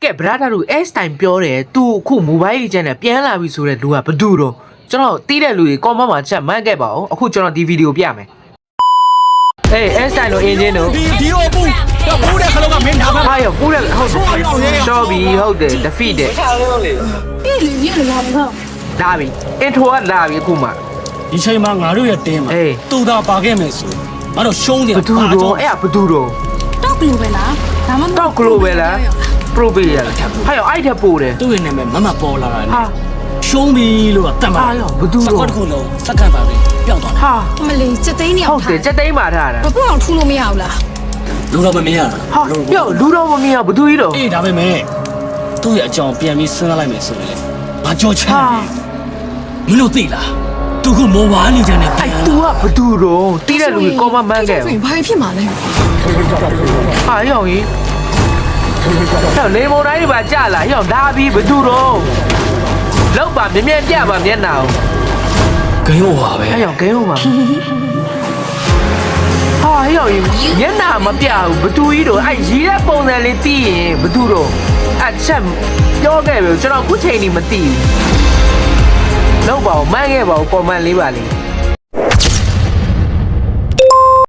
ကဲ brother တို့ S time ပြောတယ်သူအခု mobile legend နဲ့ပြန်လာပြီဆိုတဲ့လူကဘသူတော့ကျွန်တော်တီးတဲ့လူတွေ comment မှာချက်မှန်းခဲ့ပါဦးအခုကျွန်တော်ဒီဗီဒီယိုပြမယ်အေး S time တို့ engine တို့ဒီတော့ပူတဲ့ခလုံးကမင်းထားမှာ ဟာရောပူတဲ့ဟုတ်တယ်ရှော့ဘီဟုတ်တယ် defeat တယ် ပြေးလေညက်လာတော့ လာပြီ intro ကလာပြီအခုမှ ဒီချိန်မှာငါတို့ရဲ့တင်းမှာတူတာပါခဲ့မယ်ဆိုငါတို့ရှုံးတယ် ဘသူတော့အဲ့ဘသူတော့ တော့ကလိုပဲလားဒါမှမဟုတ် တော့ global လား pro ပေးရလားဟာရောအဲ့ထက်ပိုတယ် သူ့ရဲ့နာမည်မမပေါ်လာတာလေ ဟာ ရှုံးပြီလို့ကတတ်မှာ ဟာရောဘသူတော့ စကွတ်ခုလုံးစက္ကန့်ပါပဲပျောက်သွားတာ ဟာ အမလေးစက်သိန်းနေ ဟု အောင် တ်တယ်စက်သိမ်းမာထားတာ မပွအောင်ထူလို့မရဘူးလား လူတော့မမြင်ရ ဟာပြောလူတော့မမြင်ရဘသူကြီးတော့ အေးဒါပဲမဲ့သူ့ရဲ့အကြောင်းပြန်ပြီးစဉ်းစားလိုက်မယ်ဆိုရင်ငါကြောချမ်းမင်းတို့သိလားသူကမော်ဘာလီဂျန်နဲ့ အဲ့ तू ကဘသူတော့တီးတဲ့လူကြီး comment မှန်းခဲ့ ဘာဖြစ်မှာလဲ ဟာရောင်ကြီးဟဲ့လေမုန်တိုင်းတွေပါကြာလာရောင်ဒါပြီးဘသူတော့လောက်ပါမြင်ပြပါမျက်နှာကို ဂိမ်းဟောပါပဲ အဲ့ရောင်ဂိမ်းဟိုပါဟာရောင်ကြီးမျက်နှာမပြဘူးဘသူကြီးတော့အဲ့ရီးတဲ့ပုံစံလေးတီးရင်ဘသူတော့အချက်ပြောခဲ့ပြီကျွန်တော်ခုချိန်ကြီးမသိဘူးလောက်ပါဦးမှန်းခဲ့ပါဦး comment လေးပါလေး